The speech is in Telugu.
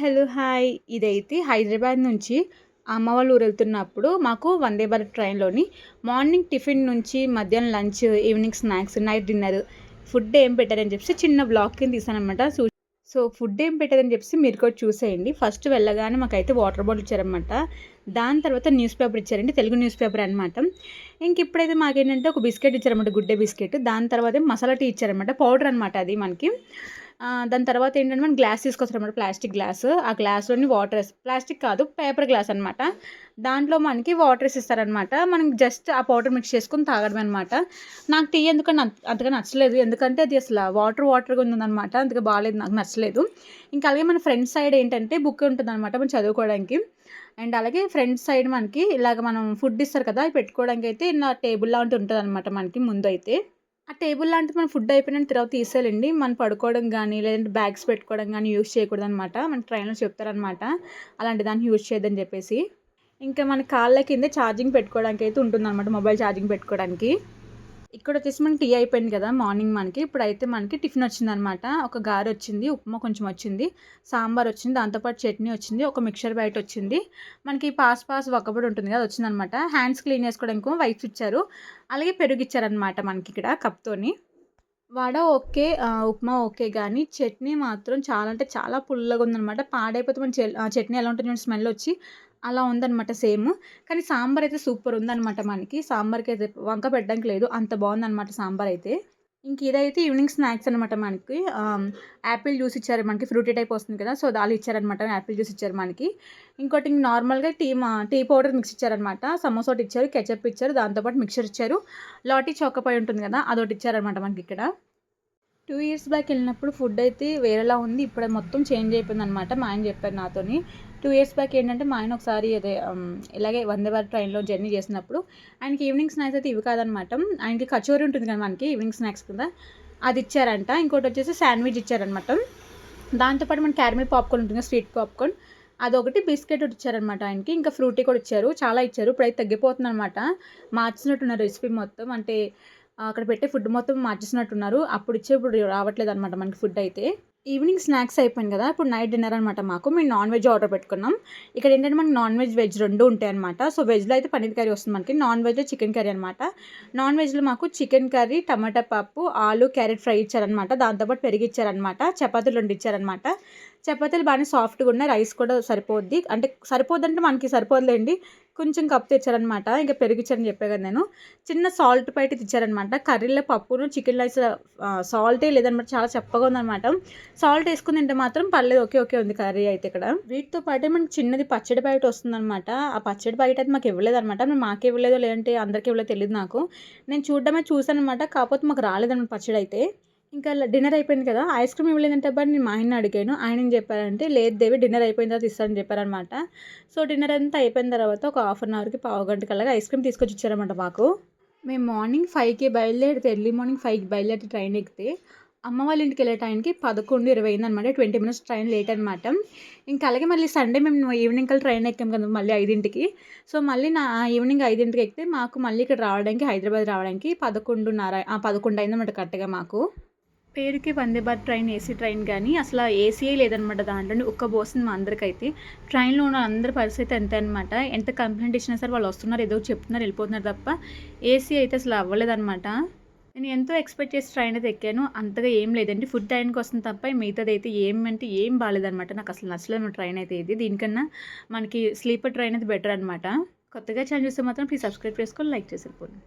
Hello, hi. ఇదైతే హైదరాబాద్ నుంచి అమ్మ వాళ్ళ ఊరు వెళ్తున్నప్పుడు మాకు వందే భారత్ ట్రైన్‌లోని మార్నింగ్ టిఫిన్ నుంచి మధ్యాహ్నం lunch, evening snacks, night dinner food ఏం పెట్టారని చెప్పేసి చిన్న వ్లాగ్ కింద తీశాననమాట. సో ఫుడ్ ఏం పెట్టారని చెప్పేసి మీరు కూడా చూసేయండి. ఫస్ట్ వెళ్ళగానే మాకైతే వాటర్ బాటిల్ ఇచ్చారనమాట. దాని తర్వాత న్యూస్ పేపర్ ఇచ్చారండి. తెలుగు న్యూస్ పేపర్ అనమాట. ఇంక ఇప్పుడైతే మాకేంటంటే ఒక బిస్కెట్ ఇచ్చారనమాట. Good day biscuit. దాని తర్వాత మసాలా టీ ఇచ్చారనమాట. పౌడర్ అనమాట అది మనకి. దాని తర్వాత ఏంటంటే మనం గ్లాస్ తీసుకొస్తారనమాట. Plastic glass. ఆ గ్లాస్‌లోని వాటర్ ప్లాస్టిక్ కాదు, పేపర్ గ్లాస్ అనమాట. దాంట్లో మనకి వాటర్ ఇస్తారనమాట. మనం జస్ట్ ఆ పౌడర్ మిక్స్ చేసుకొని తాగడమే అనమాట. నాకు టీ ఎందుకని అంతగా నచ్చలేదు. ఎందుకంటే అది అసలు వాటర్‌గా ఉందనమాట. అందుకే బాలేదు, నాకు నచ్చలేదు. ఇంకా అలాగే మన ఫ్రంట్ సైడ్ ఏంటంటే బుక్ ఉంటుందనమాట మనం చదువుకోవడానికి. అండ్ అలాగే ఫ్రంట్ సైడ్ మనకి ఇలాగ మనం ఫుడ్ ఇస్తారు కదా! అవి పెట్టుకోవడానికి అయితే ఇలా టేబుల్ లాంటిది ఉంటదనమాట మనకి ముందైతే. ఆ టేబుల్ లాంటిది మన ఫుడ్ అయిపోయిన తర్వాత తీసేయాలండి. మనం పడుకోవడం గానీ, లేదంటే బ్యాగ్స్ పెట్టుకోవడం గానీ యూజ్ చేయకూడదనమాట. మనకి ట్రైన్‌లో చెప్తారనమాట. అలాంటి దాన్ని యూజ్ చేయొద్దని చెప్పేసి. ఇంకా మన కాళ్ళ కింద ఛార్జింగ్ పెట్టుకోవడానికైతే ఉంటుందనమాట. మొబైల్ ఛార్జింగ్ పెట్టుకోవడానికి. ఇక్కడొచ్చేసి మనకి టీ అయిపోయింది కదా! మార్నింగ్ మనకి. ఇప్పుడైతే మనకి టిఫిన్ వచ్చిందనమాట. ఒక గారొచ్చింది, ఉప్మా కొంచెం వచ్చింది, సాంబార్ వచ్చింది, దాంతో పాటు చట్నీ వచ్చింది, ఒక మిక్చర్ బైట్ వచ్చింది. మనకి పాస్ ఒక్కపొడి ఉంటుంది కదా! వచ్చిందనమాట. హ్యాండ్స్ క్లీన్ చేసుకోవడానికేమో వైప్స్ ఇచ్చారు. అలాగే పెరుగిచ్చారనమాట మనకిక్కడ కప్‌తోని. వడ ఓకే. ఉప్మా ఓకే గానీ, చట్నీ మాత్రం చాలా అంటే చాలా పుల్లగుందనమాట. పాడైపోతే మన చట్నీ ఎలా ఉంటది చూడండి, స్మెల్లొచ్చి అలా ఉందనమాట సేమ్. కానీ సాంబారయితే సూపరుందనమాట మనకి. సాంబార్‌కైతే వంక పెట్టడానికి లేదు. అంత బావుందనమాట సాంబారయితే. ఇంక ఇదైతే ఈవినింగ్ స్నాక్స్ అనమాట మనకి. యాపిల్ జ్యూస్ ఇచ్చారు మనకి. ఫ్రూటీ టైప్ వస్తుంది కదా! సో, దానిలో ఇచ్చారనమాట. యాపిల్ జ్యూస్ ఇచ్చారు మనకి. ఇంకోటి నార్మల్‌గా టీ పౌడర్ మిక్స్ ఇచ్చారనమాట. సమోసా ఒకటిచ్చారు, కెచప్ ఇచ్చారు, దాంతో పాటు మిక్చర్ ఇచ్చారు. లాటీ చోకోపాయ్ ఉంటుంది కదా! అదొకటిచ్చారనమాట మనకిక్కడ. 2 ఇయర్స్ బ్యాక్ వెళ్ళినప్పుడు ఫుడ్ అయితే వేరేలా ఉంది. ఇప్పుడు మొత్తం చేంజ్ అయిపోయిందనమాట. మా ఆయన చెప్పారు నాతోని. 2 ఇయర్స్ బ్యాక్ ఏంటంటే మా ఆయన ఒకసారి ఇలాగే వందే భారత్ ట్రైన్‌లో జర్నీ చేసినప్పుడు ఆయనకి ఈవినింగ్ స్నాక్స్ అయితే ఇవి కాదనమాట. ఆయనకి కచోరీ ఉంటుంది కదా మనకి ఈవినింగ్ స్నాక్స్ కింద. అది ఇచ్చారంట. ఇంకోటొచ్చేసి శాండ్విచ్ ఇచ్చారనమాట. దాంతో పాటు మన క్యారమెల్ పాప్‌కార్న్ ఉంటుంది కదా! Sweet popcorn. అదొకటి, బిస్కెట్ ఒకటి ఇచ్చారనమాట ఆయనకి. ఇంకా ఫ్రూటీ కూడా ఇచ్చారు. చాలా ఇచ్చారు. ఇప్పుడైతే తగ్గిపోతుందనమాట. మార్చినట్టున్నారు రెసిపీ మొత్తం. అంటే అక్కడ పెట్టే ఫుడ్ మొత్తం మార్చేసినట్టున్నారు. అప్పుడిచ్చే ఇప్పుడు రావట్లేదనమాట మనకి ఫుడ్ అయితే. ఈవినింగ్ స్నాక్స్ అయిపోయింది కదా! ఇప్పుడు నైట్ డిన్నర్ అనమాట మాకు. మేము నాన్ వెజ్ ఆర్డర్ పెట్టుకున్నాం. ఇక్కడేంటంటే మనకి నాన్ వెజ్, వెజ్ 2 ఉంటాయనమాట. సో, వెజ్‌లో అయితే పన్నీర్ కర్రీ వస్తుంది మనకి. నాన్ వెజ్‌లో చికెన్ కర్రీ అనమాట. నాన్ వెజ్‌లో మాకు చికెన్ కర్రీ, టమాటా పప్పు, ఆలు, క్యారెట్ ఫ్రై ఇచ్చారనమాట. దాంతో పాటు పెరుగిచ్చారనమాట. చపాతీలు 2 ఇచ్చారనమాట. చపాతీలు బాగానే సాఫ్ట్‌గా ఉన్నాయి. రైస్ కూడా సరిపోద్ది. అంటే సరిపోద్దంటే మనకి సరిపోదులేండి. కొంచెం కప్ తెచ్చారనమాట. ఇంకా పెరుగిచ్చారని చెప్పా కదా నేను. చిన్న సాల్ట్ ప్యాకెట్ ఇచ్చారనమాట. కర్రీలో పప్పును, చికెన్ రైస్ సాల్టే లేదనమాట. చాలా చప్పగా ఉందనమాట. సాల్ట్ ఏసుకొని తింటే మాత్రం పర్లేదు. ఓకే ఉంది కర్రీ అయితే ఇక్కడ. వీటితో పాటే మనకి చిన్నది పచ్చడి ప్యాకెట్ వస్తుందనమాట. ఆ పచ్చడి ప్యాకెట్ అయితే మాకు ఇవ్వలేదనమాట. మాకే ఇవ్వలేదో లేదంటే అందరికీ ఇవ్వలేదో తెలీదు నాకు. నేను చూసాననమాట. కాకపోతే మాకు రాలేదనమాట పచ్చడైతే. ఇంకా డిన్నర్ అయిపోయింది కదా! ఐస్ క్రీమ్ ఇవ్వలేదంటే అబ్బా నేను మా ఆయన్ని అడిగాను. ఆయన ఏం చెప్పారంటే, లేదు దేవి డిన్నర్ అయిపోయిన తర్వాత ఇస్తానని చెప్పారనమాట. సో, డిన్నర్ అంతా అయిపోయిన తర్వాత ఒక హాఫ్ అన్ అవర్‌కి, పావుగంట కల్లాగా ఐస్ క్రీమ్ తీసుకొచ్చి ఇచ్చారనమాట మాకు. మేము మార్నింగ్ 5కి బయలుదేరితే, ఎర్లీ మార్నింగ్ 5కి బయలుదేరితే ట్రైన్ ఎక్కితే అమ్మ వాళ్ళ ఇంటికి వెళ్ళే టైంకి 11:20 అయిందనమాట. 20 మినిట్స్ ట్రైన్ లేట్ అనమాట. ఇంకా అలాగే మళ్ళీ సండే మేము ఈవినింగ్ కల్లా ట్రైన్ ఎక్కాం కదా! మళ్ళీ 5కి. సో, మళ్ళీ ఈవినింగ్ 5కి ఎక్కితే మాకు మళ్ళీ ఇక్కడ రావడానికి, హైదరాబాద్ రావడానికి 11 అయిందనమాట కరెక్ట్‌గా మాకు. పేరుకి Vande Bharat train, AC train గానీ అసల ఏసీయే లేదనమాట దాంట్లోని. ఉక్కబోసింది మా అందరికైతే. ట్రైన్‌లో ఉన్న అందరి పరిస్థితి అంతే అనమాట. ఎంత కంప్లెయింట్ ఇచ్చినా సరే వాళ్ళు వస్తున్నారు, ఏదో ఒకటి చెప్తున్నారు, వెళ్ళిపోతున్నారు తప్ప ఏసీ అయితే అసలు అవ్వలేదనమాట. నేను ఎంతో ఎక్స్‌పెక్ట్ చేసి ట్రైన్ అయితే ఎక్కాను. అంతగా ఏం లేదండి. ఫుడ్ టైంకి వస్తుంది తప్ప మిగతాదైతే ఏం బాలేదనమాట. నాకు అసలు నచ్చలేదు ట్రైన్ అయితే ఇది. దీనికన్నా మనకి స్లీపర్ ట్రైన్ అయితే బెటర్ అనమాట. కొత్తగా ఛానల్ చూస్తే మాత్రం ప్లీజ్ సబ్స్క్రైబ్ చేసుకొని లైక్ చేసి వెళ్ళిపోండి.